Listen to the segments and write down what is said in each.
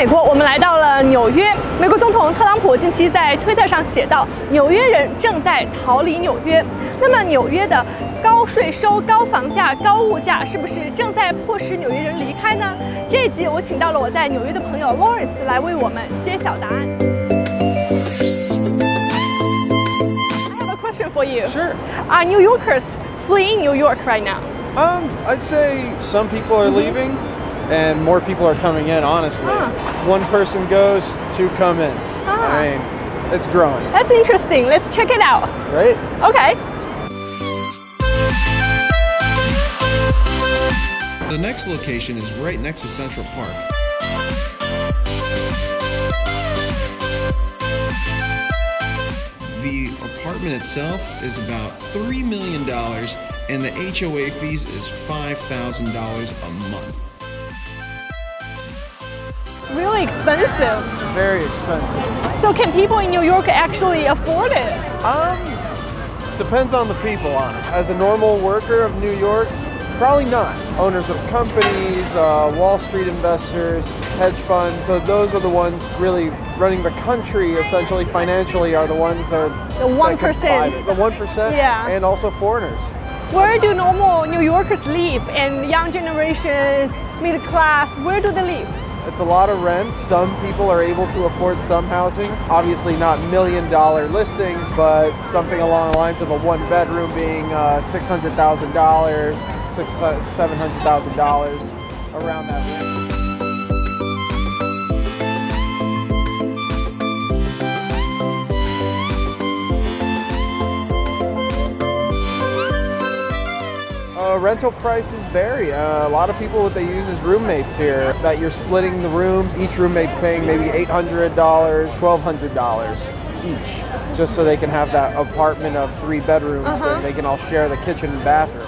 美国，我们来到了纽约。美国总统特朗普近期在推特上写道：“纽约人正在逃离纽约。”那么，纽约的高税收、高房价、高物价，是不是正在迫使纽约人离开呢？这一集我请到了我在纽约的朋友 Lawrence 来为我们揭晓答案。I have a question for you. Sure. Are New Yorkers fleeing New York right now? I'd say some people are leaving and more people are coming in, honestly. One person goes, two come in. I mean, it's growing. That's interesting. Let's check it out. Right? Okay. The next location is right next to Central Park. The apartment itself is about $3 million, and the HOA fees is $5,000 a month. It's really expensive. Very expensive. So can people in New York actually afford it? Depends on the people, honestly. As a normal worker of New York, probably not. Owners of companies, Wall Street investors, hedge funds, so those are the ones really running the country, essentially financially, are the ones that are The 1%. The 1%, Yeah. and also foreigners. Where do normal New Yorkers live? And young generations, middle class, where do they live? It's a lot of rent. Some people are able to afford some housing. Obviously not $1 million listings, but something along the lines of a one bedroom being $600,000, $700,000, around that range. Rental prices vary. A lot of people, what they use is roommates here, that you're splitting the rooms. Each roommate's paying maybe $800, $1,200 each, just so they can have that apartment of 3 bedrooms and they can all share the kitchen and bathroom.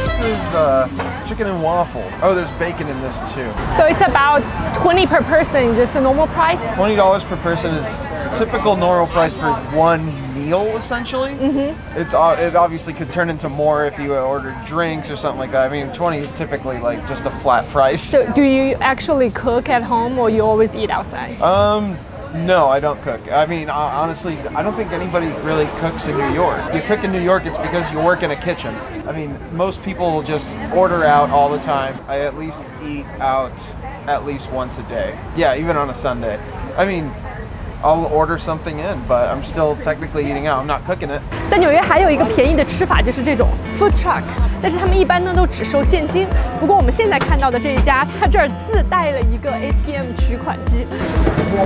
This is the chicken and waffle. Oh, there's bacon in this too. So it's about 20 per person, just the normal price? $20 per person is typical normal price for one meal, essentially. It obviously could turn into more if you ordered drinks or something like that. I mean, 20 is typically like just a flat price. So do you actually cook at home or you always eat outside? No, I don't cook. I mean, honestly, I don't think anybody really cooks in New York. You cook in New York, it's because you work in a kitchen. I mean, most people will just order out all the time. I at least eat out at least once a day. Yeah, even on a Sunday. I mean, I'll order something in, but I'm still technically eating out. I'm not cooking it. 在纽约还有一个便宜的吃法，就是这种 food truck， 但是他们一般呢都只收现金。不过我们现在看到的这一家，它这儿自带了一个 ATM 取款机。Yeah.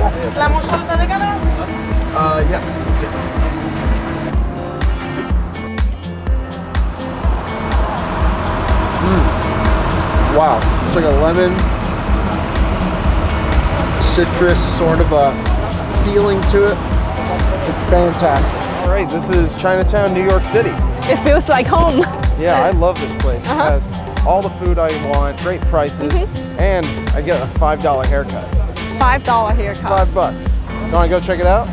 Wow, it's like a lemon, citrus sort of a feeling to it. It's fantastic. All right, this is Chinatown, New York City. It feels like home. Yeah, I love this place. It has all the food I want, great prices, and I get a $5 haircut. $5 haircut. $5. You want to go check it out?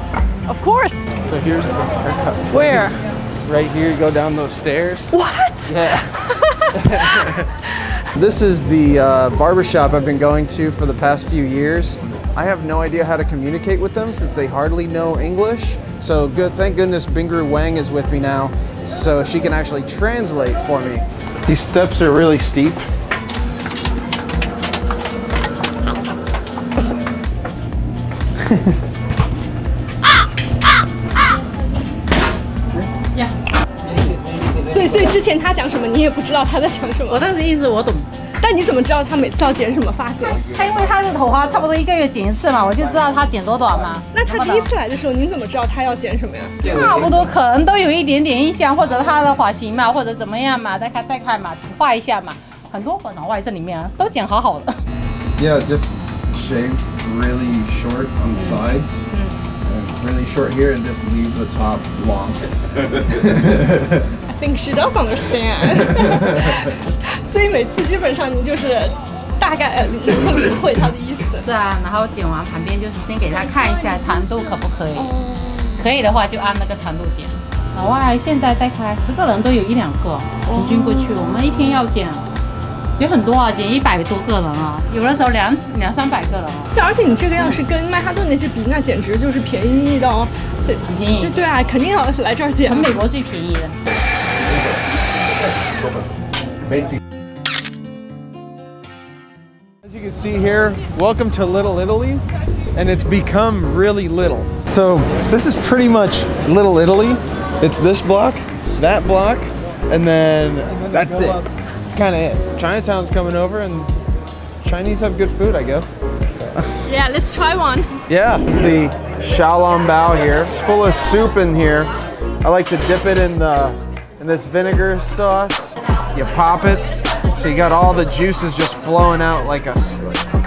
Of course. So here's the haircut place. Where? Right here, you go down those stairs. What? Yeah. This is the barbershop I've been going to for the past few years. I have no idea how to communicate with them since they hardly know English. So good, thank goodness Bingru Wang is with me now, so she can actually translate for me. These steps are really steep. Yeah. 所以之前他讲什么，你也不知道他在讲什么。我当时意思我懂，但你怎么知道他每次要剪什么发型？他因为他的头发差不多1个月剪一次嘛，我就知道他剪多短嘛。那他第一次来的时候，您怎么知道他要剪什么呀？差不多可能都有一点点印象，或者他的发型嘛，或者怎么样嘛，再看嘛，画一下嘛。很多老外这里面都剪好好的。Yeah, just shave really short on the sides, and really short here, and just leave the top long. I think she does understand. 所以每次基本上你就是大概能够领会他的意思。是啊，然后剪完旁边就是先给他看一下长度可不可以，可以的话就按那个长度剪。老外现在大概10个人都有1、2个平均过去，我们一天要剪减很多啊，减100多个人啊，有的时候200-300个人啊。对，而且你这个要是跟曼哈顿那些比，那简直就是便宜的哦。对，便宜。对啊，肯定要来这儿减。美国最便宜的。As you can see here, welcome to Little Italy, and it's become really little. So this is pretty much Little Italy. It's this block, that block, and then that's it. It's kind of it. Chinatown's coming over, and Chinese have good food, I guess. So. Yeah, let's try one. Yeah, it's the xiaolongbao here. It's full of soup in here. I like to dip it in this vinegar sauce. You pop it, so you got all the juices just flowing out like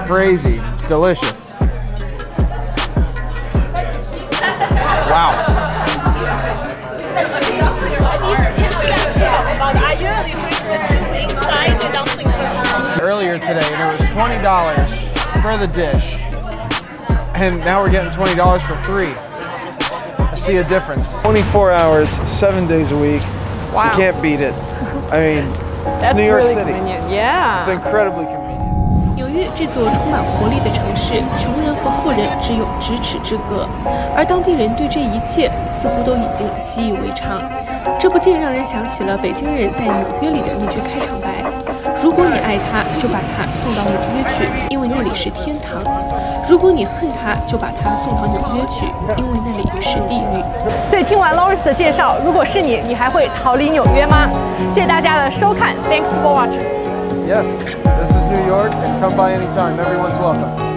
crazy. It's delicious. Wow. Earlier today, there was $20 for the dish, and now we're getting $20 for 3. I see a difference. 24 hours, 7 days a week. Wow. You can't beat it. I mean, it's New York City. Yeah. It's incredibly convenient. 纽约这座充满活力的城市，穷人和富人只有咫尺之隔，而当地人对这一切似乎都已经习以为常。这不禁让人想起了北京人在纽约里的那句开场白：如果你爱他，就把他送到纽约去，因为那里是天堂；如果你恨他，就把他送到纽约去，因为那里是地狱。所以听完 Lawrence 的介绍，如果是你，你还会逃离纽约吗？谢谢大家的收看 ，Thanks for watching. Yes, this is New York, and come by anytime. Everyone's welcome.